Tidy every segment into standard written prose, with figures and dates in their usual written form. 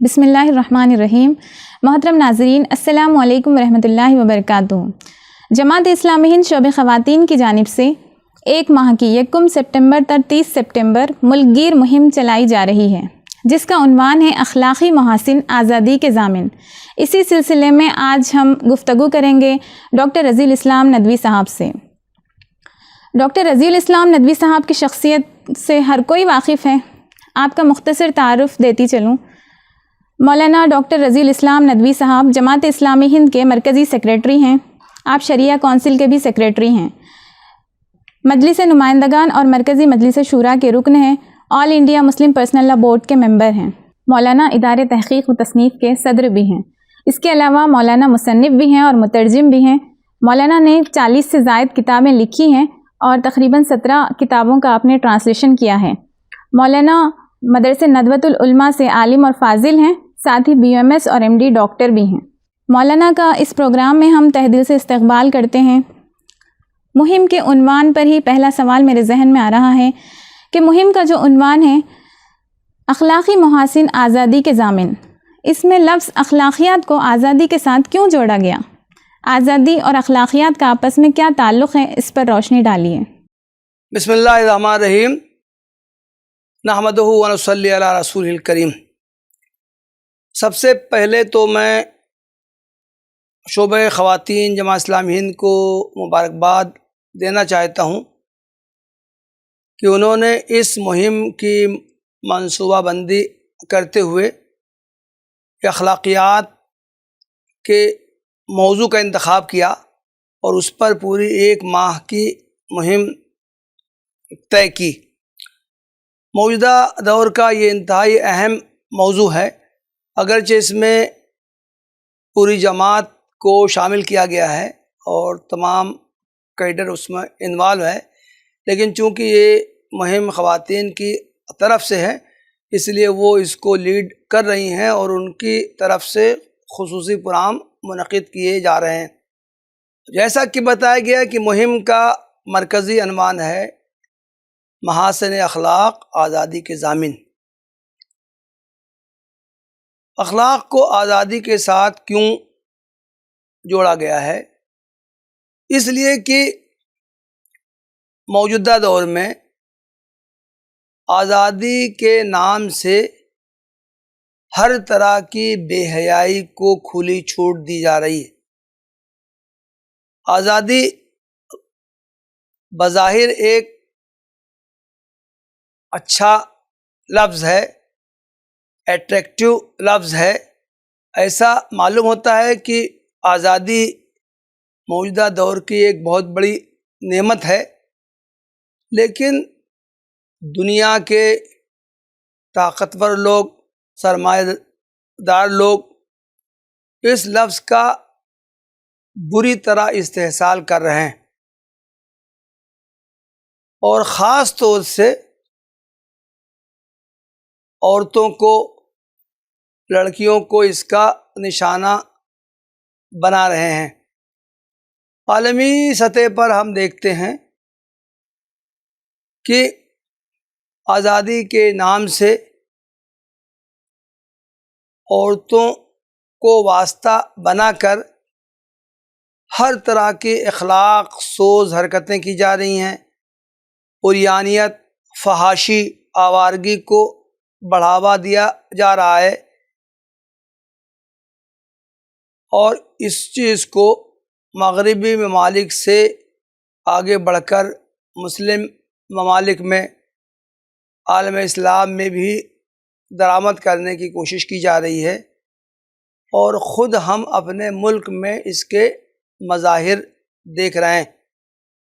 بسم اللہ الرحمن الرحیم۔ محترم ناظرین، السلام علیکم ورحمۃ اللہ وبرکاتہ۔ جماعت اسلامی ہند شعبہ خواتین کی جانب سے ایک ماہ کی 1 سپٹمبر تا 30 سپٹمبر ملک گیر مہم چلائی جا رہی ہے، جس کا عنوان ہے اخلاقی محاسن آزادی کے ضامن۔ اسی سلسلے میں آج ہم گفتگو کریں گے ڈاکٹر رضی الاسلام ندوی صاحب سے۔ ڈاکٹر رضی الاسلام ندوی صاحب کی شخصیت سے ہر کوئی واقف ہے، آپ کا مختصر تعارف دیتی چلوں۔ مولانا ڈاکٹر رضی الاسلام ندوی صاحب جماعت اسلامی ہند کے مرکزی سیکریٹری ہیں۔ آپ شریعہ کونسل کے بھی سیکریٹری ہیں، مجلس نمائندگان اور مرکزی مجلس شورا کے رکن ہیں، آل انڈیا مسلم پرسنل لا بورڈ کے ممبر ہیں، مولانا ادارے تحقیق و تصنیف کے صدر بھی ہیں۔ اس کے علاوہ مولانا مصنف بھی ہیں اور مترجم بھی ہیں۔ مولانا نے 40 سے زائد کتابیں لکھی ہیں اور تقریباً 17 کتابوں کا آپ نے ٹرانسلیشن کیا ہے۔ مولانا مدرسہ ندوۃ العلماء سے عالم اور فاضل ہیں، ساتھ ہی BMS اور MD ڈاکٹر بھی ہیں۔ مولانا کا اس پروگرام میں ہم تہہ دل سے استقبال کرتے ہیں۔ مہم کے عنوان پر ہی پہلا سوال میرے ذہن میں آ رہا ہے کہ مہم کا جو عنوان ہے اخلاقی محاسن آزادی کے ضامن، اس میں لفظ اخلاقیات کو آزادی کے ساتھ کیوں جوڑا گیا؟ آزادی اور اخلاقیات کا آپس میں کیا تعلق ہے، اس پر روشنی ڈالیے۔ بسم اللہ الرحمن الرحیم، نحمدہ و نصلی علی رسول الکریم۔ سب سے پہلے تو میں شعبہ خواتین جماعت اسلامی ہند کو مبارکباد دینا چاہتا ہوں کہ انہوں نے اس مہم کی منصوبہ بندی کرتے ہوئے اخلاقیات کے موضوع کا انتخاب کیا اور اس پر پوری 1 ماہ کی مہم طے کی۔ موجودہ دور کا یہ انتہائی اہم موضوع ہے، اگرچہ اس میں پوری جماعت کو شامل کیا گیا ہے اور تمام کیڈر اس میں انوالو ہے، لیکن چونکہ یہ مہم خواتین کی طرف سے ہے اس لیے وہ اس کو لیڈ کر رہی ہیں اور ان کی طرف سے خصوصی پروگرام منعقد کیے جا رہے ہیں۔ جیسا کہ بتایا گیا کہ مہم کا مرکزی عنوان ہے محاسن اخلاق آزادی کے ضامن۔ اخلاق کو آزادی کے ساتھ کیوں جوڑا گیا ہے؟ اس لیے کہ موجودہ دور میں آزادی کے نام سے ہر طرح کی بے حیائی کو کھلی چھوٹ دی جا رہی ہے۔ آزادی بظاہر ایک اچھا لفظ ہے، اٹریکٹیو لفظ ہے، ایسا معلوم ہوتا ہے کہ آزادی موجودہ دور کی ایک بہت بڑی نعمت ہے، لیکن دنیا کے طاقتور لوگ، سرمایہ دار لوگ اس لفظ کا بری طرح استحصال کر رہے ہیں اور خاص طور سے عورتوں کو، لڑکیوں کو اس کا نشانہ بنا رہے ہیں۔ عالمی سطح پر ہم دیکھتے ہیں کہ آزادی کے نام سے عورتوں کو واسطہ بنا کر ہر طرح کی اخلاق سوز حرکتیں کی جا رہی ہیں، عریانیت، فحاشی، آوارگی کو بڑھاوا دیا جا رہا ہے اور اس چیز کو مغربی ممالک سے آگے بڑھ کر مسلم ممالک میں، عالم اسلام میں بھی درآمد کرنے کی کوشش کی جا رہی ہے اور خود ہم اپنے ملک میں اس کے مظاہر دیکھ رہے ہیں۔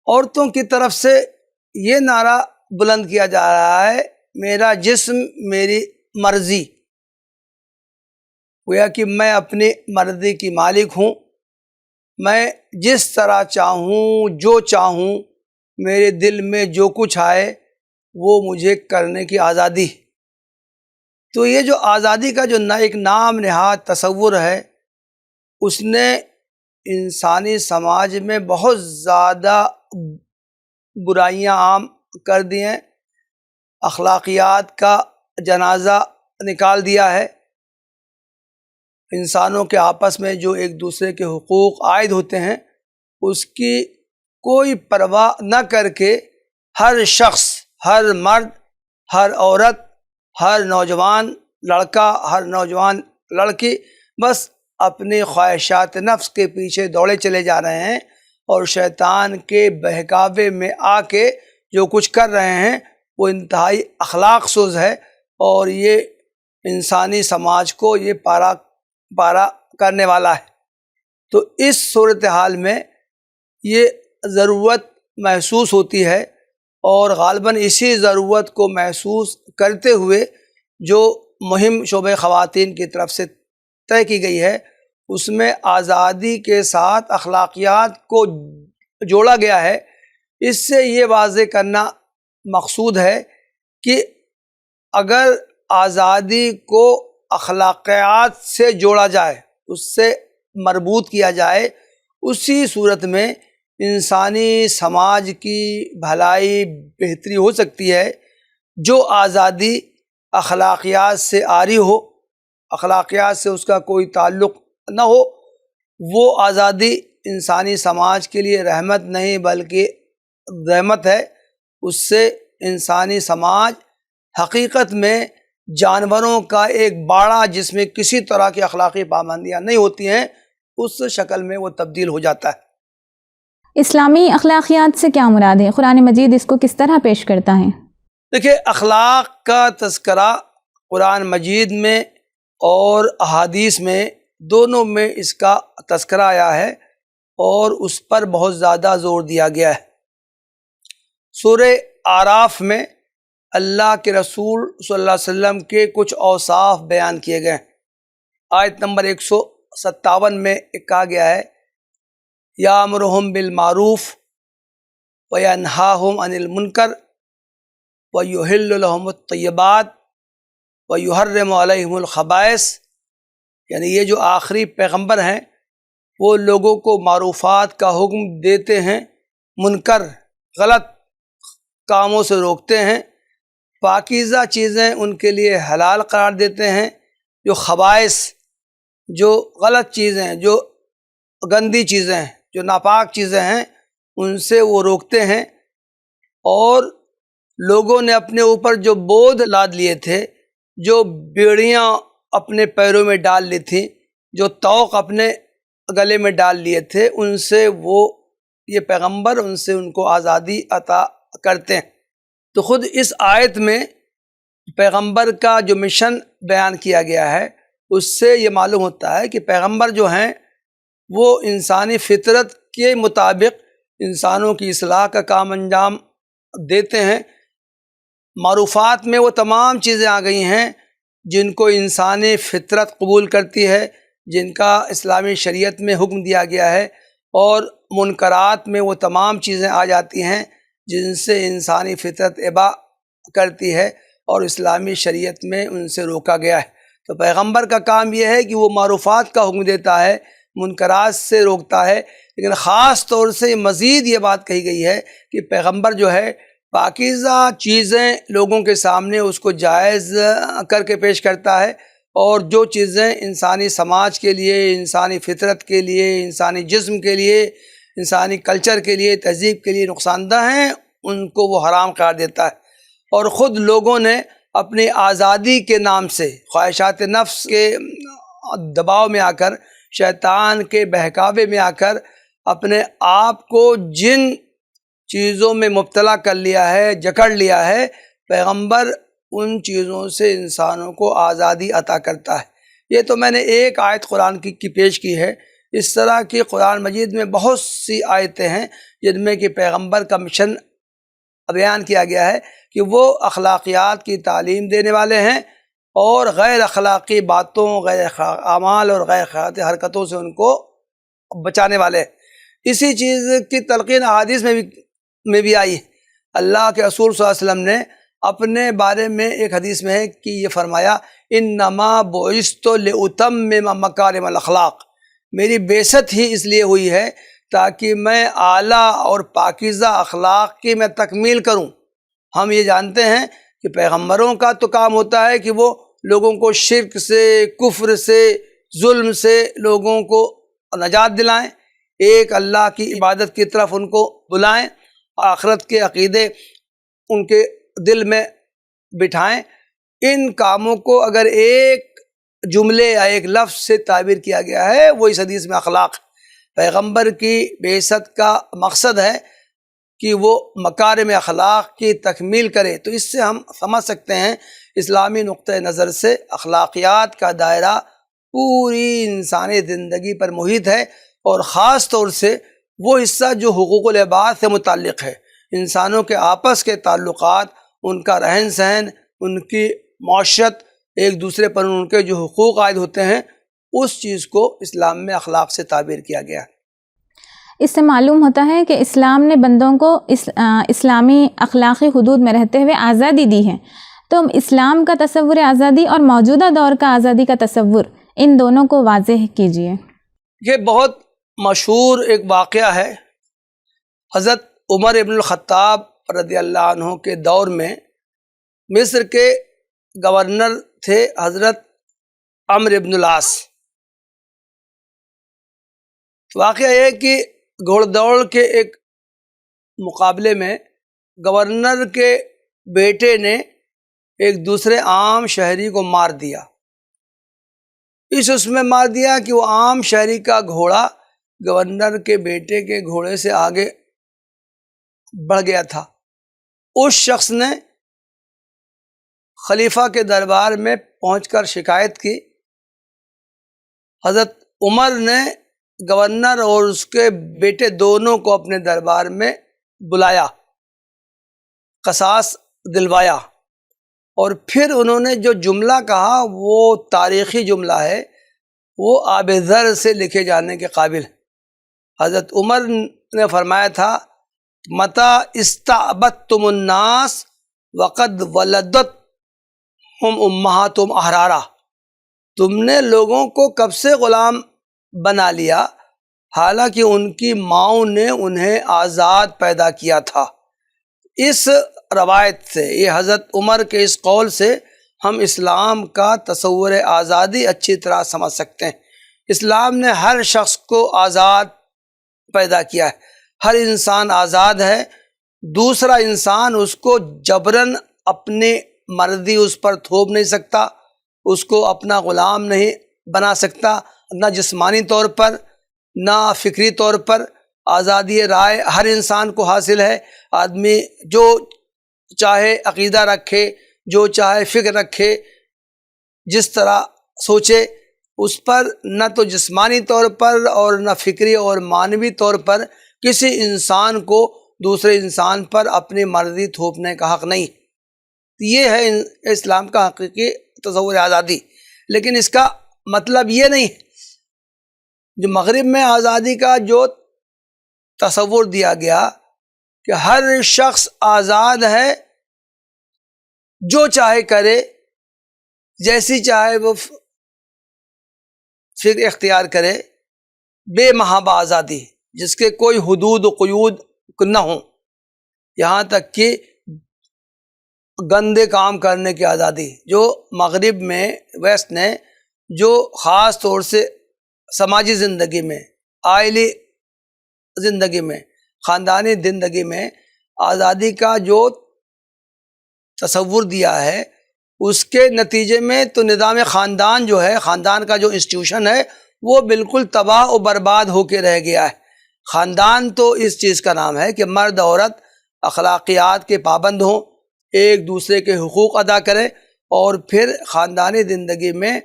عورتوں کی طرف سے یہ نعرہ بلند کیا جا رہا ہے، میرا جسم میری مرضی، گویا کہ میں اپنی مرضی کی مالک ہوں، میں جس طرح چاہوں، جو چاہوں، میرے دل میں جو کچھ آئے وہ مجھے کرنے کی آزادی۔ تو یہ جو آزادی کا جو ایک نام نہاد تصور ہے، اس نے انسانی سماج میں بہت زیادہ برائیاں عام کر دی ہیں، اخلاقیات کا جنازہ نکال دیا ہے انسانوں کے آپس میں جو ایک دوسرے کے حقوق عائد ہوتے ہیں اس کی کوئی پرواہ نہ کر کے ہر شخص، ہر مرد، ہر عورت، ہر نوجوان لڑکا، ہر نوجوان لڑکی بس اپنی خواہشات نفس کے پیچھے دوڑے چلے جا رہے ہیں اور شیطان کے بہکاوے میں آ کے جو کچھ کر رہے ہیں وہ انتہائی اخلاق سوز ہے، اور یہ انسانی سماج کو یہ پارا کرنے والا ہے۔ تو اس صورتحال میں یہ ضرورت محسوس ہوتی ہے، اور غالباً اسی ضرورت کو محسوس کرتے ہوئے جو مہم شعبہ خواتین کی طرف سے طے کی گئی ہے اس میں آزادی کے ساتھ اخلاقیات کو جوڑا گیا ہے۔ اس سے یہ واضح کرنا مقصود ہے کہ اگر آزادی کو اخلاقیات سے جوڑا جائے، اس سے مربوط کیا جائے، اسی صورت میں انسانی سماج کی بھلائی بہتری ہو سکتی ہے۔ جو آزادی اخلاقیات سے عاری ہو، اخلاقیات سے اس کا کوئی تعلق نہ ہو، وہ آزادی انسانی سماج کے لیے رحمت نہیں بلکہ رحمت ہے۔ اس سے انسانی سماج حقیقت میں جانوروں کا ایک باڑہ جس میں کسی طرح کی اخلاقی پابندیاں نہیں ہوتی ہیں، اس شکل میں وہ تبدیل ہو جاتا ہے۔ اسلامی اخلاقیات سے کیا مراد ہے؟ قرآن مجید اس کو کس طرح پیش کرتا ہے؟ دیکھیں، اخلاق کا تذکرہ قرآن مجید میں اور احادیث میں دونوں میں اس کا تذکرہ آیا ہے، اور اس پر بہت زیادہ زور دیا گیا ہے۔ سورہ اعراف میں اللہ کے رسول صلی اللہ علیہ وسلم کے کچھ اوصاف بیان کیے گئے ہیں۔ آیت نمبر 157 میں کہا گیا ہے، یامرہم بالمعروف وینہاہم عن المنکر ویحل لہم الطیبات ویحرم علیہم الخبائث، یعنی یہ جو آخری پیغمبر ہیں وہ لوگوں کو معروفات کا حکم دیتے ہیں، منکر غلط کاموں سے روکتے ہیں، پاکیزہ چیزیں ان کے لیے حلال قرار دیتے ہیں، جو خبائث، جو غلط چیزیں، جو گندی چیزیں، جو ناپاک چیزیں ہیں ان سے وہ روکتے ہیں۔ اور لوگوں نے اپنے اوپر جو بودھ لاد لیے تھے، جو بیڑیاں اپنے پیروں میں ڈال لی تھیں، جو طوق اپنے گلے میں ڈال لیے تھے، ان سے وہ یہ پیغمبر ان سے ان کو آزادی عطا کرتے ہیں۔ تو خود اس آیت میں پیغمبر کا جو مشن بیان کیا گیا ہے اس سے یہ معلوم ہوتا ہے کہ پیغمبر جو ہیں وہ انسانی فطرت کے مطابق انسانوں کی اصلاح کا کام انجام دیتے ہیں۔ معروفات میں وہ تمام چیزیں آ گئی ہیں جن کو انسانی فطرت قبول کرتی ہے، جن کا اسلامی شریعت میں حکم دیا گیا ہے، اور منکرات میں وہ تمام چیزیں آ جاتی ہیں جن سے انسانی فطرت ابا کرتی ہے اور اسلامی شریعت میں ان سے روکا گیا ہے۔ تو پیغمبر کا کام یہ ہے کہ وہ معروفات کا حکم دیتا ہے، منکرات سے روکتا ہے، لیکن خاص طور سے مزید یہ بات کہی گئی ہے کہ پیغمبر جو ہے پاکیزہ چیزیں لوگوں کے سامنے اس کو جائز کر کے پیش کرتا ہے، اور جو چیزیں انسانی سماج کے لیے، انسانی فطرت کے لیے، انسانی جسم کے لیے، انسانی کلچر کے لیے، تہذیب کے لیے نقصان دہ ہیں ان کو وہ حرام قرار دیتا ہے۔ اور خود لوگوں نے اپنی آزادی کے نام سے خواہشات نفس کے دباؤ میں آ کر، شیطان کے بہکاوے میں آ کر اپنے آپ کو جن چیزوں میں مبتلا کر لیا ہے، جکڑ لیا ہے، پیغمبر ان چیزوں سے انسانوں کو آزادی عطا کرتا ہے۔ یہ تو میں نے ایک آیت قرآن کی پیش کی ہے، اس طرح کی قرآن مجید میں بہت سی آیتیں ہیں جن میں کہ پیغمبر کا مشن بیان کیا گیا ہے کہ وہ اخلاقیات کی تعلیم دینے والے ہیں، اور غیر اخلاقی باتوں، غیر اعمال اور غیر اخلاقی حرکتوں سے ان کو بچانے والے ہیں۔ اسی چیز کی تلقین احادیث میں بھی آئی ہے۔ اللہ کے رسول صلی اللہ علیہ وسلم نے اپنے بارے میں ایک حدیث میں ہے کہ یہ فرمایا، انما بعثت لاتمم مکارم الاخلاق، میری بعثت ہی اس لیے ہوئی ہے تاکہ میں اعلیٰ اور پاکیزہ اخلاق کی میں تکمیل کروں۔ ہم یہ جانتے ہیں کہ پیغمبروں کا تو کام ہوتا ہے کہ وہ لوگوں کو شرک سے، کفر سے، ظلم سے لوگوں کو نجات دلائیں، ایک اللہ کی عبادت کی طرف ان کو بلائیں، آخرت کے عقیدے ان کے دل میں بٹھائیں۔ ان کاموں کو اگر ایک جملے یا ایک لفظ سے تعبیر کیا گیا ہے وہ اس حدیث میں اخلاق، پیغمبر کی بعثت کا مقصد ہے کہ وہ مکارم اخلاق کی تکمیل کرے۔ تو اس سے ہم سمجھ سکتے ہیں اسلامی نقطہ نظر سے اخلاقیات کا دائرہ پوری انسانی زندگی پر محیط ہے، اور خاص طور سے وہ حصہ جو حقوق العباد سے متعلق ہے، انسانوں کے آپس کے تعلقات، ان کا رہن سہن، ان کی معاشرت، ایک دوسرے پر ان کے جو حقوق عائد ہوتے ہیں، اس چیز کو اسلام میں اخلاق سے تعبیر کیا گیا۔ اس سے معلوم ہوتا ہے کہ اسلام نے بندوں کو اسلامی اخلاقی حدود میں رہتے ہوئے آزادی دی ہے۔ تو اسلام کا تصور آزادی اور موجودہ دور کا آزادی کا تصور، ان دونوں کو واضح کیجیے۔ یہ بہت مشہور ایک واقعہ ہے۔ حضرت عمر ابن الخطاب رضی اللہ عنہ کے دور میں مصر کے گورنر تھے حضرت عمرو ابن العاص۔ واقعہ یہ ہے کہ گھوڑ دوڑ کے ایک مقابلے میں گورنر کے بیٹے نے ایک دوسرے عام شہری کو مار دیا۔ اس میں مار دیا کہ وہ عام شہری کا گھوڑا گورنر کے بیٹے کے گھوڑے سے آگے بڑھ گیا تھا۔ اس شخص نے خلیفہ کے دربار میں پہنچ کر شکایت کی۔ حضرت عمر نے گورنر اور اس کے بیٹے دونوں کو اپنے دربار میں بلایا، قصاص دلوایا، اور پھر انہوں نے جو جملہ کہا وہ تاریخی جملہ ہے، وہ آب ذر سے لکھے جانے کے قابل۔ حضرت عمر نے فرمایا تھا، متی استعبدتم الناس وقد ولدتہم امہاتہم احرارا، تم نے لوگوں کو کب سے غلام بنا لیا حالانکہ ان کی ماؤں نے انہیں آزاد پیدا کیا تھا۔ اس روایت سے، یہ حضرت عمر کے اس قول سے ہم اسلام کا تصور آزادی اچھی طرح سمجھ سکتے ہیں۔ اسلام نے ہر شخص کو آزاد پیدا کیا ہے، ہر انسان آزاد ہے، دوسرا انسان اس کو جبراً اپنی مرضی اس پر تھوپ نہیں سکتا، اس کو اپنا غلام نہیں بنا سکتا، نہ جسمانی طور پر نہ فکری طور پر۔ آزادی رائے ہر انسان کو حاصل ہے، آدمی جو چاہے عقیدہ رکھے، جو چاہے فکر رکھے، جس طرح سوچے، اس پر نہ تو جسمانی طور پر اور نہ فکری اور معنوی طور پر کسی انسان کو دوسرے انسان پر اپنی مرضی تھوپنے کا حق نہیں۔ یہ ہے اسلام کا حقیقی تصور آزادی۔ لیکن اس کا مطلب یہ نہیں جو مغرب میں آزادی کا جو تصور دیا گیا کہ ہر شخص آزاد ہے، جو چاہے کرے، جیسی چاہے وہ فکر اختیار کرے، بے محابہ آزادی جس کے کوئی حدود و قیود نہ ہوں، یہاں تک کہ گندے کام کرنے کی آزادی۔ جو مغرب میں ویسٹ نے جو خاص طور سے سماجی زندگی میں، عائلی زندگی میں، خاندانی زندگی میں آزادی کا جو تصور دیا ہے، اس کے نتیجے میں تو نظام خاندان جو ہے، خاندان کا جو انسٹیٹیوشن ہے، وہ بالکل تباہ و برباد ہو کے رہ گیا ہے۔ خاندان تو اس چیز کا نام ہے کہ مرد عورت اخلاقیات کے پابند ہوں، ایک دوسرے کے حقوق ادا کریں، اور پھر خاندانی زندگی میں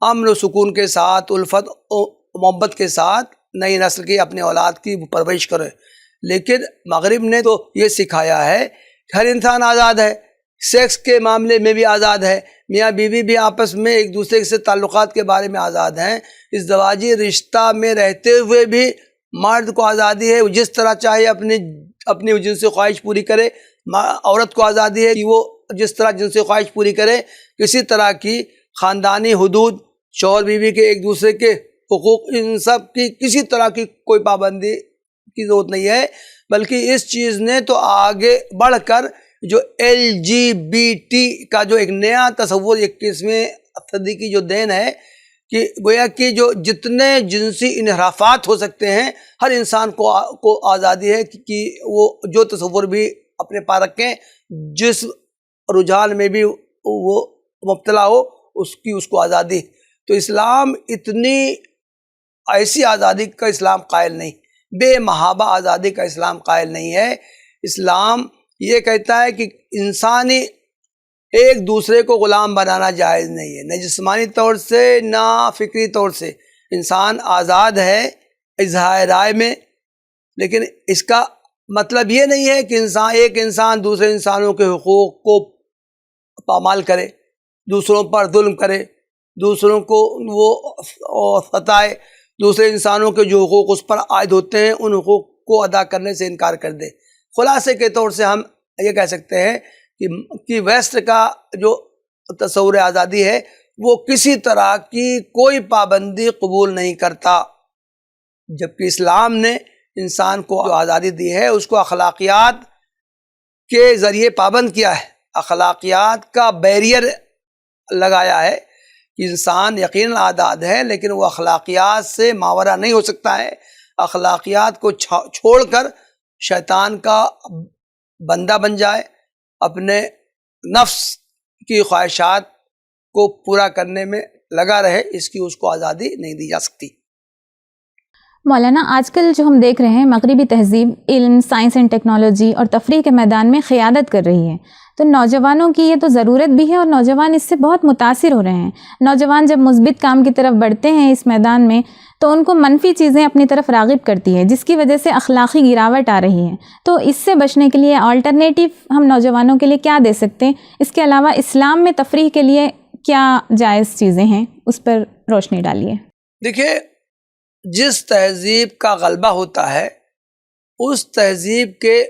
امن و سکون کے ساتھ، الفت و محبت کے ساتھ نئی نسل کی اپنی اولاد کی پرورش کریں۔ لیکن مغرب نے تو یہ سکھایا ہے کہ ہر انسان آزاد ہے، سیکس کے معاملے میں بھی آزاد ہے، میاں بیوی بھی آپس میں ایک دوسرے سے تعلقات کے بارے میں آزاد ہیں، ازدواجی رشتہ میں رہتے ہوئے بھی مرد کو آزادی ہے، وہ جس طرح چاہے اپنی جنسی خواہش پوری کرے، عورت کو آزادی ہے کہ وہ جس طرح جنسی خواہش پوری کرے۔ کسی طرح کی خاندانی حدود، شوہر بیوی کے ایک دوسرے کے حقوق، ان سب کی کسی طرح کی کوئی پابندی کی ضرورت نہیں ہے، بلکہ اس چیز نے تو آگے بڑھ کر جو LGBT کا جو ایک نیا تصور 21ویں صدی کی جو دین ہے، کہ گویا کہ جو جتنے جنسی انحرافات ہو سکتے ہیں ہر انسان کو آزادی ہے کہ وہ جو تصور بھی اپنے پا رکھیں، جس رجحان میں بھی وہ مبتلا ہو اس کو آزادی۔ تو اسلام اتنی ایسی آزادی کا اسلام قائل نہیں، بے محابہ آزادی کا اسلام قائل نہیں ہے۔ اسلام یہ کہتا ہے کہ انسانی ایک دوسرے کو غلام بنانا جائز نہیں ہے، نہ جسمانی طور سے نہ فکری طور سے۔ انسان آزاد ہے اظہار رائے میں، لیکن اس کا مطلب یہ نہیں ہے کہ ایک انسان دوسرے انسانوں کے حقوق کو پامال کرے، دوسروں پر ظلم کرے، دوسروں کو وہ ستائے، دوسرے انسانوں کے جو حقوق اس پر عائد ہوتے ہیں ان حقوق کو ادا کرنے سے انکار کر دے۔ خلاصے کے طور سے ہم یہ کہہ سکتے ہیں کہ ویسٹ کا جو تصور آزادی ہے وہ کسی طرح کی کوئی پابندی قبول نہیں کرتا، جبکہ اسلام نے انسان کو جو آزادی دی ہے اس کو اخلاقیات کے ذریعے پابند کیا ہے، اخلاقیات کا بیریئر لگایا ہے کہ انسان یقیناً آزاد ہے لیکن وہ اخلاقیات سے ماورا نہیں ہو سکتا ہے، اخلاقیات کو چھوڑ کر شیطان کا بندہ بن جائے، اپنے نفس کی خواہشات کو پورا کرنے میں لگا رہے، اس کی اس کو آزادی نہیں دی جا سکتی۔ مولانا، آج کل جو ہم دیکھ رہے ہیں مغربی تہذیب علم، سائنس اینڈ ٹیکنالوجی اور تفریح کے میدان میں قیادت کر رہی ہے، تو نوجوانوں کی یہ تو ضرورت بھی ہے اور نوجوان اس سے بہت متاثر ہو رہے ہیں۔ نوجوان جب مثبت کام کی طرف بڑھتے ہیں اس میدان میں تو ان کو منفی چیزیں اپنی طرف راغب کرتی ہے، جس کی وجہ سے اخلاقی گراوٹ آ رہی ہے۔ تو اس سے بچنے کے لیے آلٹرنیٹیو ہم نوجوانوں کے لیے کیا دے سکتے ہیں؟ اس کے علاوہ اسلام میں تفریح کے لیے کیا جائز چیزیں ہیں، اس پر روشنی ڈالیے۔ دیکھیے، جس تہذیب کا غلبہ ہوتا ہے اس تہذیب کے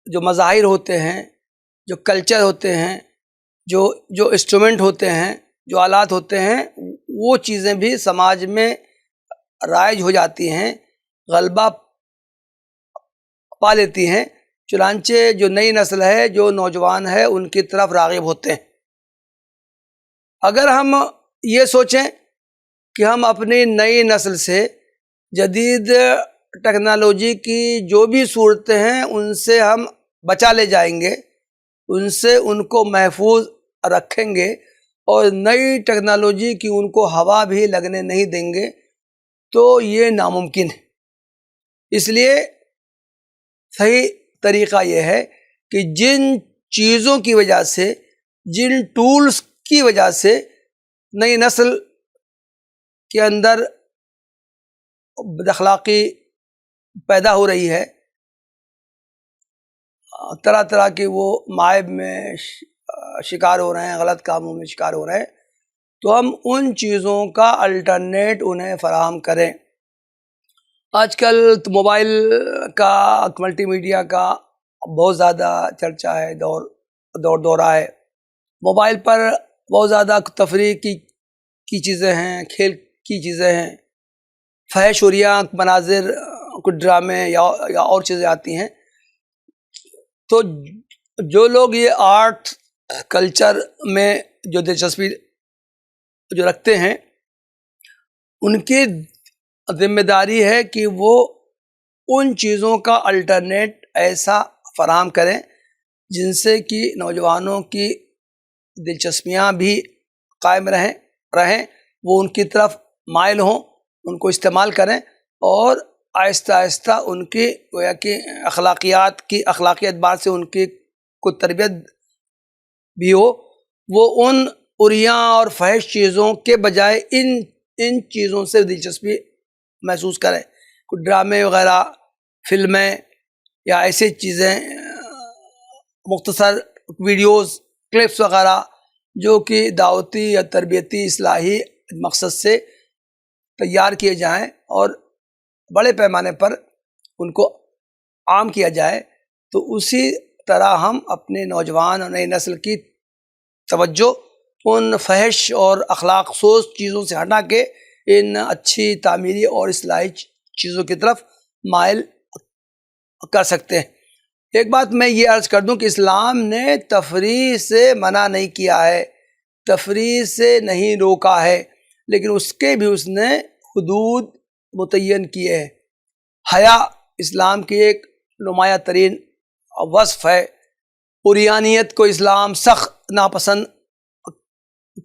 جو مظاہر ہوتے ہیں، جو کلچر ہوتے ہیں، جو انسٹرومنٹ ہوتے ہیں، جو آلات ہوتے ہیں، وہ چیزیں بھی سماج میں رائج ہو جاتی ہیں، غلبہ پا لیتی ہیں، چنانچہ جو نئی نسل ہے، جو نوجوان ہے، ان کی طرف راغب ہوتے ہیں۔ اگر ہم یہ سوچیں کہ ہم اپنی نئی نسل سے جدید ٹیکنالوجی کی جو بھی صورتیں ہیں ان سے ہم بچا لے جائیں گے، ان سے ان کو محفوظ رکھیں گے اور نئی ٹیکنالوجی کی ان کو ہوا بھی لگنے نہیں دیں گے، تو یہ ناممکن ہے۔ اس لیے صحیح طریقہ یہ ہے کہ جن چیزوں کی وجہ سے، جن ٹولز کی وجہ سے نئی نسل کے اندر بد اخلاقی پیدا ہو رہی ہے، طرح طرح کے وہ معائب میں شکار ہو رہے ہیں، غلط کاموں میں شکار ہو رہے ہیں، تو ہم ان چیزوں کا الٹرنیٹ انہیں فراہم کریں۔ آج کل موبائل کا، ملٹی میڈیا کا بہت زیادہ چرچا ہے، دورہ ہے۔ موبائل پر بہت زیادہ تفریح کی چیزیں ہیں، کھیل کی چیزیں ہیں، فحش وریاں مناظر، کچھ ڈرامے یا اور چیزیں آتی ہیں۔ تو جو لوگ یہ آرٹ کلچر میں جو دلچسپی جو رکھتے ہیں، ان کی ذمہ داری ہے کہ وہ ان چیزوں کا الٹرنیٹ ایسا فراہم کریں جن سے کہ نوجوانوں کی دلچسپیاں بھی قائم رہیں، وہ ان کی طرف مائل ہوں، ان کو استعمال کریں، اور آہستہ آہستہ ان کی گویا کہ اخلاقی اعتبار سے ان کی کو تربیت بھی ہو، وہ ان عریاں اور فحش چیزوں کے بجائے ان چیزوں سے دلچسپی محسوس کریں۔ کچھ ڈرامے وغیرہ، فلمیں یا ایسی چیزیں، مختصر ویڈیوز، کلپس وغیرہ جو کہ دعوتی یا تربیتی اصلاحی مقصد سے تیار کیے جائیں اور بڑے پیمانے پر ان کو عام کیا جائے، تو اسی طرح ہم اپنے نوجوان اور نئی نسل کی توجہ ان فحش اور اخلاق سوز چیزوں سے ہٹا کے ان اچھی تعمیری اور اصلاحی چیزوں کی طرف مائل کر سکتے ہیں۔ ایک بات میں یہ عرض کر دوں کہ اسلام نے تفریح سے منع نہیں کیا ہے، تفریح سے نہیں روکا ہے، لیکن اس کے بھی اس نے حدود متعین کیے ہیں۔ حیا اسلام کی ایک نمایاں ترین وصف ہے۔ عریانیت کو اسلام سخت ناپسند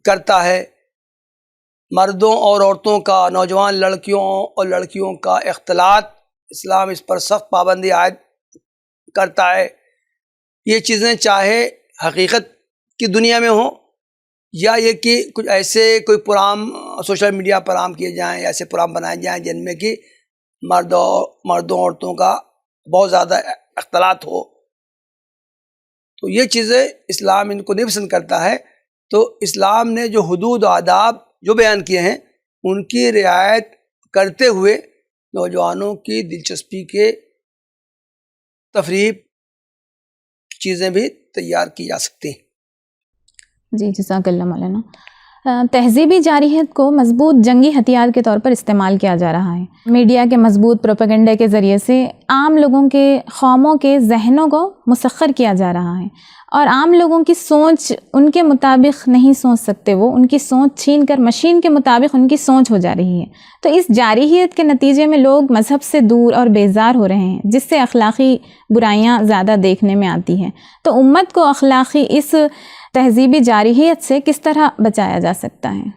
کرتا ہے۔ مردوں اور عورتوں کا، نوجوان لڑکیوں اور لڑکیوں کا اختلاط، اسلام اس پر سخت پابندی عائد کرتا ہے۔ یہ چیزیں چاہے حقیقت کی دنیا میں ہوں یا یہ کہ کچھ ایسے کوئی پروگرام سوشل میڈیا پر عام کیے جائیں، ایسے پروگرام بنائے جائیں جن میں کہ مردوں عورتوں کا بہت زیادہ اختلاط ہو، تو یہ چیزیں اسلام ان کو نہیں پسند کرتا ہے۔ تو اسلام نے جو حدود و آداب جو بیان کیے ہیں ان کی رعایت کرتے ہوئے نوجوانوں کی دلچسپی کے تفریح چیزیں بھی تیار کی جا سکتی ہیں۔ جی جزاک اللہ مولانا۔ تہذیبی جارحیت کو مضبوط جنگی ہتھیار کے طور پر استعمال کیا جا رہا ہے۔ میڈیا کے مضبوط پروپیگنڈے کے ذریعے سے عام لوگوں کے قوموں کے ذہنوں کو مسخر کیا جا رہا ہے، اور عام لوگوں کی سوچ ان کے مطابق نہیں سوچ سکتے، وہ ان کی سوچ چھین کر مشین کے مطابق ان کی سوچ ہو جا رہی ہے۔ تو اس جارحیت کے نتیجے میں لوگ مذہب سے دور اور بیزار ہو رہے ہیں، جس سے اخلاقی برائیاں زیادہ دیکھنے میں آتی ہیں۔ تو امت کو اخلاقی اس تہذیبی جارحیت سے کس طرح بچایا جا سکتا ہے،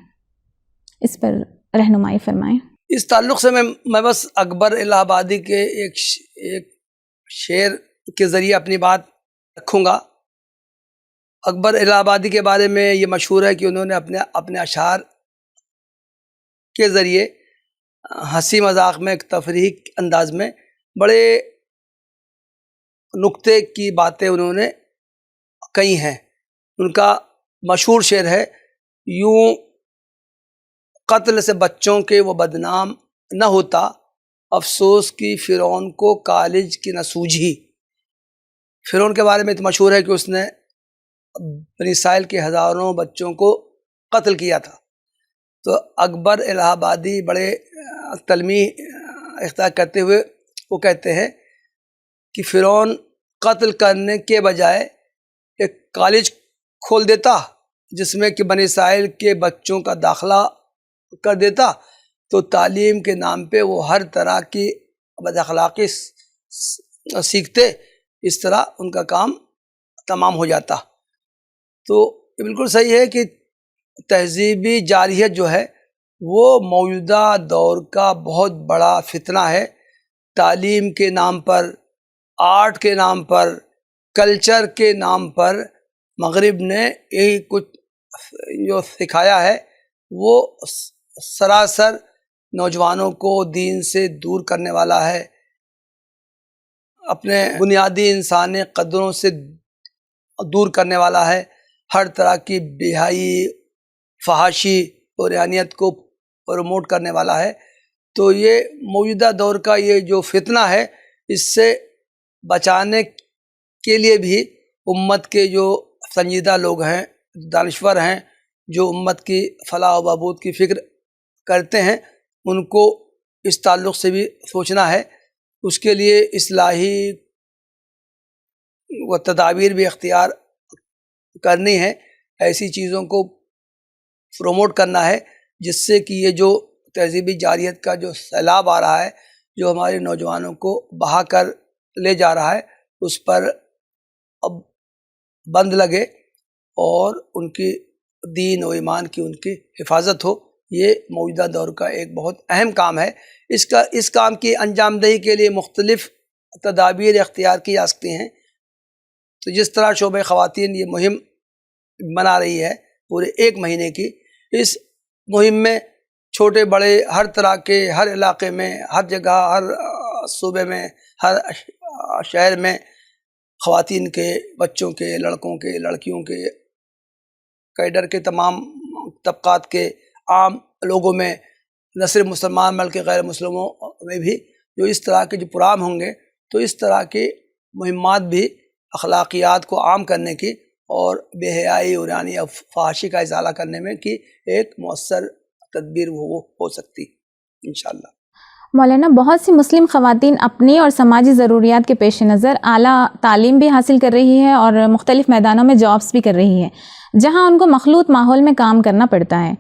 اس پر رہنمائی فرمائیں۔ اس تعلق سے میں بس اکبر الہ آبادی کے ایک شعر کے ذریعے اپنی بات رکھوں گا۔ اکبر الہ آبادی کے بارے میں یہ مشہور ہے کہ انہوں نے اپنے اشعار کے ذریعے ہنسی مذاق میں، ایک تفریحی انداز میں بڑے نکتے کی باتیں انہوں نے کہی ہیں۔ ان کا مشہور شعر ہے، یوں قتل سے بچوں کے وہ بدنام نہ ہوتا، افسوس کی فرعون کو کالج کی نہ سوجھی۔ فرعون کے بارے میں تو مشہور ہے کہ اس نے بنی اسرائیل کے ہزاروں بچوں کو قتل کیا تھا۔ تو اکبر الہ آبادی بڑے تلمیح اختیار کرتے ہوئے وہ کہتے ہیں کہ فرعون قتل کرنے کے بجائے ایک کالج کھول دیتا جس میں کہ بنی اسرائیل کے بچوں کا داخلہ کر دیتا، تو تعلیم کے نام پہ وہ ہر طرح کی بد اخلاقی سیکھتے، اس طرح ان کا کام تمام ہو جاتا۔ تو یہ بالکل صحیح ہے کہ تہذیبی جارحیت جو ہے وہ موجودہ دور کا بہت بڑا فتنہ ہے۔ تعلیم کے نام پر، آرٹ کے نام پر، کلچر کے نام پر مغرب نے یہی کچھ جو سکھایا ہے وہ سراسر نوجوانوں کو دین سے دور کرنے والا ہے، اپنے بنیادی انسانی قدروں سے دور کرنے والا ہے، ہر طرح کی بے-حیائی، فحاشی اور عریانیت کو پروموٹ کرنے والا ہے۔ تو یہ موجودہ دور کا یہ جو فتنہ ہے، اس سے بچانے کے لیے بھی امت کے جو سنجیدہ لوگ ہیں، دانشور ہیں، جو امت کی فلاح و بہبود کی فکر کرتے ہیں، ان کو اس تعلق سے بھی سوچنا ہے۔ اس کے لیے اصلاحی و تدابیر بھی اختیار کرنی ہے، ایسی چیزوں کو پروموٹ کرنا ہے جس سے کہ یہ جو تہذیبی جارحیت کا جو سیلاب آ رہا ہے، جو ہمارے نوجوانوں کو بہا کر لے جا رہا ہے، اس پر اب بند لگے اور ان کی دین و ایمان کی ان کی حفاظت ہو۔ یہ موجودہ دور کا ایک بہت اہم کام ہے۔ اس کام کی انجام دہی کے لیے مختلف تدابیر اختیار کی جا سکتی ہیں۔ تو جس طرح شعبہ خواتین یہ مہم بنا رہی ہے پورے 1 مہینے کی، اس مہم میں چھوٹے بڑے ہر طرح کے، ہر علاقے میں، ہر جگہ، ہر صوبے میں، ہر شہر میں خواتین کے، بچوں کے، لڑکوں کے، لڑکیوں کے، کیڈر کے تمام طبقات کے، عام لوگوں میں، نہ صرف مسلمان بلکہ غیر مسلموں میں بھی جو اس طرح کے جو پروگرام ہوں گے، تو اس طرح کی مہمات بھی اخلاقیات کو عام کرنے کی اور بے حیائی، عریانی اور فحاشی کا ازالہ کرنے میں کی ایک مؤثر تدبیر وہ ہو سکتی انشاءاللہ۔ مولانا، بہت سی مسلم خواتین اپنی اور سماجی ضروریات کے پیش نظر اعلیٰ تعلیم بھی حاصل کر رہی ہے اور مختلف میدانوں میں جابس بھی کر رہی ہے، جہاں ان کو مخلوط ماحول میں کام کرنا پڑتا ہے،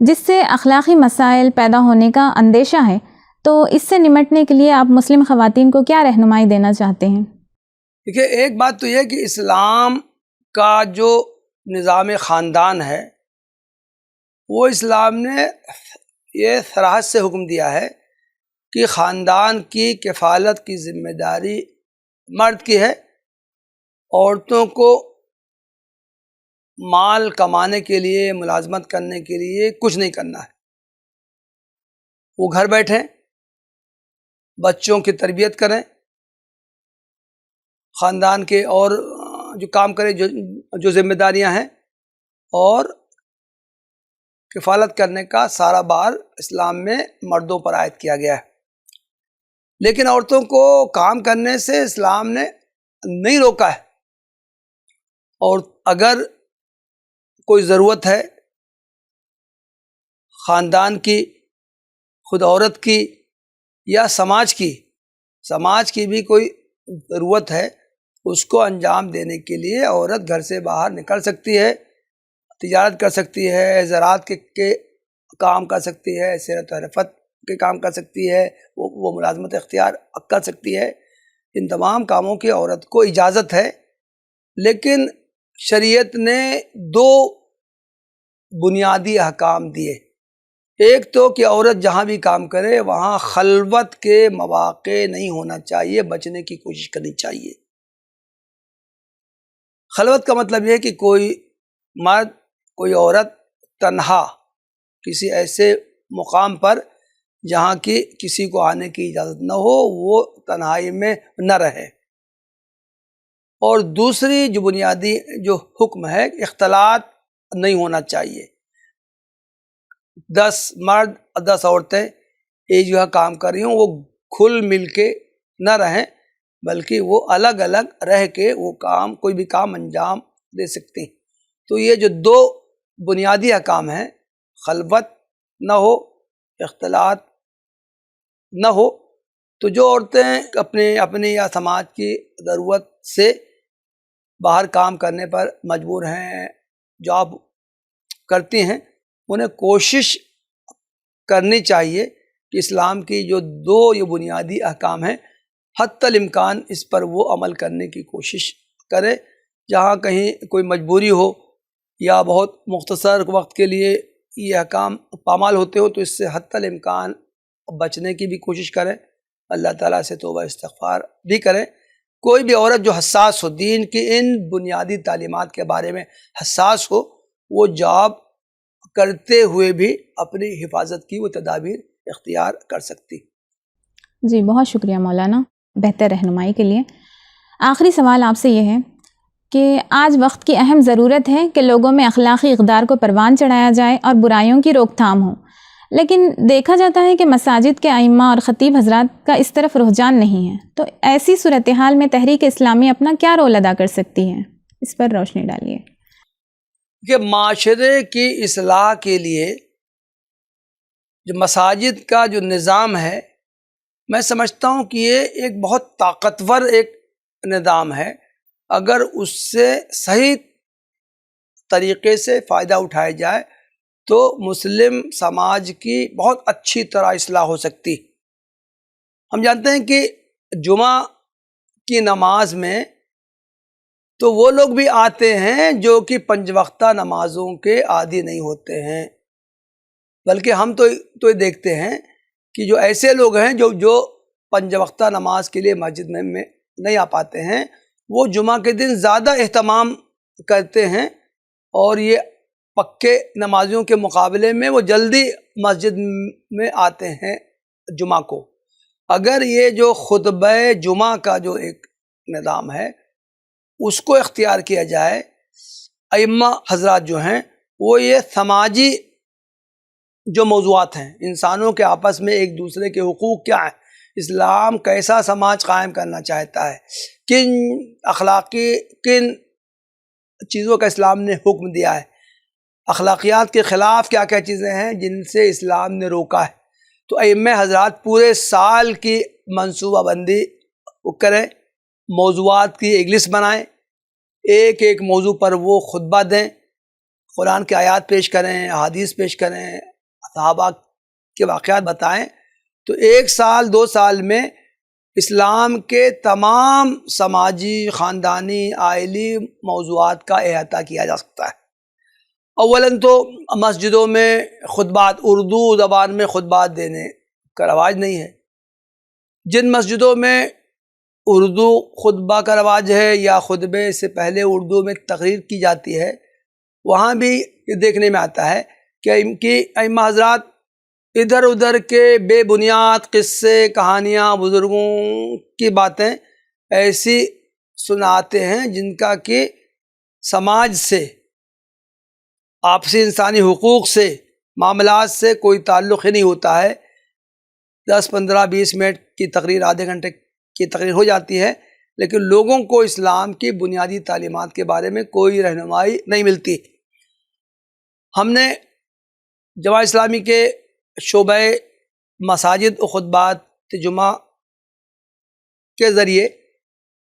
جس سے اخلاقی مسائل پیدا ہونے کا اندیشہ ہے، تو اس سے نمٹنے کے لیے آپ مسلم خواتین کو کیا رہنمائی دینا چاہتے ہیں؟ دیکھیے، ایک بات تو یہ کہ اسلام کا جو نظام خاندان ہے وہ اسلام نے یہ صراحت سے حکم دیا ہے کہ خاندان کی کفالت کی ذمہ داری مرد کی ہے، عورتوں کو مال کمانے کے لیے، ملازمت کرنے کے لیے کچھ نہیں کرنا ہے، وہ گھر بیٹھیں، بچوں کی تربیت کریں، خاندان کے اور جو کام کریں، جو ذمہ داریاں ہیں، اور کفالت کرنے کا سارا بار اسلام میں مردوں پر عائد کیا گیا ہے۔ لیکن عورتوں کو کام کرنے سے اسلام نے نہیں روکا ہے، اور اگر کوئی ضرورت ہے خاندان کی، خود عورت کی یا سماج کی بھی کوئی ضرورت ہے، اس کو انجام دینے کے لیے عورت گھر سے باہر نکل سکتی ہے، تجارت کر سکتی ہے، زراعت کے کام کر سکتی ہے، سیرت و حرفت کے کام کر سکتی ہے، وہ ملازمت اختیار کر سکتی ہے۔ ان تمام کاموں کی عورت کو اجازت ہے، لیکن شریعت نے دو بنیادی احکام دیے۔ ایک تو کہ عورت جہاں بھی کام کرے وہاں خلوت کے مواقع نہیں ہونا چاہیے، بچنے کی کوشش کرنی چاہیے۔ خلوت کا مطلب یہ ہے کہ کوئی مرد، کوئی عورت تنہا کسی ایسے مقام پر جہاں کی کسی کو آنے کی اجازت نہ ہو، وہ تنہائی میں نہ رہے۔ اور دوسری جو بنیادی جو حکم ہے، اختلاط نہیں ہونا چاہیے۔ 10 مرد 10 عورتیں ایک جگہ کام کر رہی ہوں، وہ کھل مل کے نہ رہیں، بلکہ وہ الگ الگ رہ کے وہ کوئی بھی کام انجام دے سکتی ہیں۔ تو یہ جو دو بنیادی احکام ہیں، خلوت نہ ہو، اختلاط نہ ہو، تو جو عورتیں اپنی یا سماج کی ضرورت سے باہر کام کرنے پر مجبور ہیں، جاب کرتی ہیں، انہیں کوشش کرنی چاہیے کہ اسلام کی جو دو یہ بنیادی احکام ہیں، حتی الامکان اس پر وہ عمل کرنے کی کوشش کرے۔ جہاں کہیں کوئی مجبوری ہو یا بہت مختصر وقت کے لیے یہ احکام پامال ہوتے ہو، تو اس سے حتی الامکان بچنے کی بھی کوشش کریں، اللہ تعالیٰ سے توبہ استغفار بھی کریں۔ کوئی بھی عورت جو حساس ہو، دین کی ان بنیادی تعلیمات کے بارے میں حساس ہو، وہ جاب کرتے ہوئے بھی اپنی حفاظت کی وہ تدابیر اختیار کر سکتی۔ جی بہت شکریہ مولانا بہتر رہنمائی کے لیے۔ آخری سوال آپ سے یہ ہے کہ آج وقت کی اہم ضرورت ہے کہ لوگوں میں اخلاقی اقدار کو پروان چڑھایا جائے اور برائیوں کی روک تھام ہو، لیکن دیکھا جاتا ہے کہ مساجد کے ائمہ اور خطیب حضرات کا اس طرف رجحان نہیں ہے، تو ایسی صورتحال میں تحریک اسلامی اپنا کیا رول ادا کر سکتی ہے؟ اس پر روشنی ڈالیے۔ کہ معاشرے کی اصلاح کے لیے جو مساجد کا جو نظام ہے، میں سمجھتا ہوں کہ یہ ایک بہت طاقتور ایک نظام ہے۔ اگر اس سے صحیح طریقے سے فائدہ اٹھایا جائے تو مسلم سماج کی بہت اچھی طرح اصلاح ہو سکتی۔ ہم جانتے ہیں کہ جمعہ کی نماز میں تو وہ لوگ بھی آتے ہیں جو کہ 5 وقتہ نمازوں کے عادی نہیں ہوتے ہیں، بلکہ ہم تو یہ دیکھتے ہیں کہ جو ایسے لوگ ہیں جو 5 وقتہ نماز کے لیے مسجد میں نہیں آ پاتے ہیں، وہ جمعہ کے دن زیادہ اہتمام کرتے ہیں، اور یہ پکے نمازیوں کے مقابلے میں وہ جلدی مسجد میں آتے ہیں جمعہ کو۔ اگر یہ جو خطبہ جمعہ کا جو ایک نظام ہے اس کو اختیار کیا جائے، ائمہ حضرات جو ہیں وہ یہ سماجی جو موضوعات ہیں، انسانوں کے آپس میں ایک دوسرے کے حقوق کیا ہیں، اسلام کیسا سماج قائم کرنا چاہتا ہے، کن چیزوں کا اسلام نے حکم دیا ہے، اخلاقیات کے خلاف کیا کیا چیزیں ہیں جن سے اسلام نے روکا ہے، تو ائمہ حضرات پورے سال کی منصوبہ بندی کریں، موضوعات کی ایک لسٹ بنائیں، ایک موضوع پر وہ خطبہ دیں، قرآن کے آیات پیش کریں، احادیث پیش کریں، صحابہ کے واقعات بتائیں، تو 1 سال 2 سال میں اسلام کے تمام سماجی، خاندانی، عائلی موضوعات کا احاطہ کیا جا سکتا ہے۔ اولاً تو مسجدوں میں خطبات، اردو زبان میں خطبات دینے کا رواج نہیں ہے۔ جن مسجدوں میں اردو خطبہ کا رواج ہے یا خطبے سے پہلے اردو میں تقریر کی جاتی ہے، وہاں بھی یہ دیکھنے میں آتا ہے کہ ان کی ائمہ حضرات ادھر ادھر کے بے بنیاد قصے، کہانیاں، بزرگوں کی باتیں ایسی سناتے ہیں جن کا کہ سماج سے، آپسی انسانی حقوق سے، معاملات سے کوئی تعلق ہی نہیں ہوتا ہے۔ 10 15 20 منٹ کی تقریر، آدھے گھنٹے کی تقریر ہو جاتی ہے، لیکن لوگوں کو اسلام کی بنیادی تعلیمات کے بارے میں کوئی رہنمائی نہیں ملتی۔ ہم نے جماعت اسلامی کے شعبہ مساجد و خطبات جمعہ کے ذریعے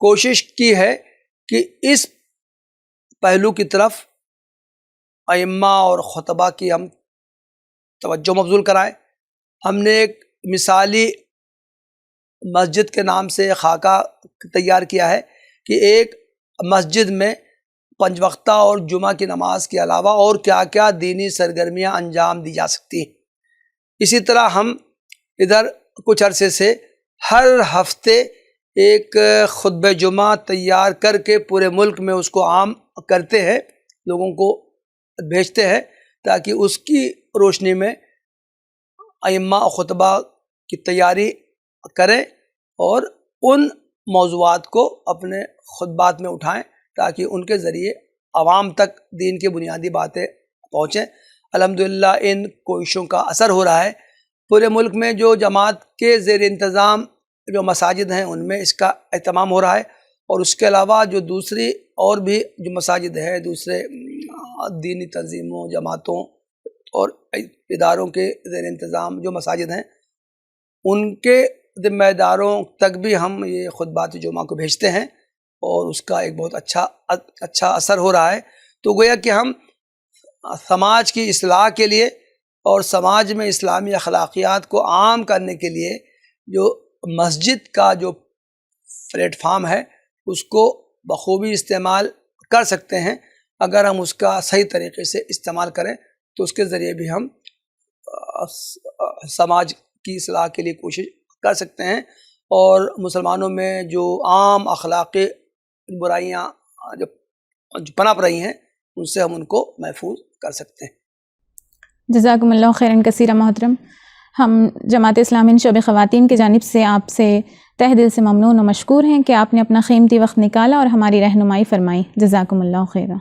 کوشش کی ہے کہ اس پہلو کی طرف ائمہ اور خطبہ کی ہم توجہ مبذول کرائیں۔ ہم نے ایک مثالی مسجد کے نام سے خاکہ تیار کیا ہے کہ ایک مسجد میں 5 وقتہ اور جمعہ کی نماز کے علاوہ اور کیا کیا دینی سرگرمیاں انجام دی جا سکتی ہیں۔ اسی طرح ہم ادھر کچھ عرصے سے ہر ہفتے ایک خطبہ جمعہ تیار کر کے پورے ملک میں اس کو عام کرتے ہیں، لوگوں کو بھیجتے ہیں، تاکہ اس کی روشنی میں ائمہ و خطبہ کی تیاری کریں اور ان موضوعات کو اپنے خطبات میں اٹھائیں تاکہ ان کے ذریعے عوام تک دین کی بنیادی باتیں پہنچیں۔ الحمدللہ ان کوششوں کا اثر ہو رہا ہے۔ پورے ملک میں جو جماعت کے زیر انتظام جو مساجد ہیں ان میں اس کا اہتمام ہو رہا ہے، اور اس کے علاوہ جو دوسری اور بھی جو مساجد ہیں، دوسرے دینی تنظیموں، جماعتوں اور اداروں کے زیر انتظام جو مساجد ہیں، ان کے ذمہ داروں تک بھی ہم یہ خطبات جمعہ کو بھیجتے ہیں، اور اس کا ایک بہت اچھا اثر ہو رہا ہے۔ تو گویا کہ ہم سماج کی اصلاح کے لیے اور سماج میں اسلامی اخلاقیات کو عام کرنے کے لیے جو مسجد کا جو پلیٹ فارم ہے اس کو بخوبی استعمال کر سکتے ہیں۔ اگر ہم اس کا صحیح طریقے سے استعمال کریں تو اس کے ذریعے بھی ہم سماج کی اصلاح کے لیے کوشش کر سکتے ہیں، اور مسلمانوں میں جو عام اخلاقی برائیاں جو پنپ رہی ہیں ان سے ہم ان کو محفوظ کر سکتے ہیں۔ جزاکم اللہ خیراً کثیرا محترم۔ ہم جماعت اسلامی شعبہ خواتین کی جانب سے آپ سے تہ دل سے ممنون و مشکور ہیں کہ آپ نے اپنا قیمتی وقت نکالا اور ہماری رہنمائی فرمائی۔ جزاکم اللہ خیرا۔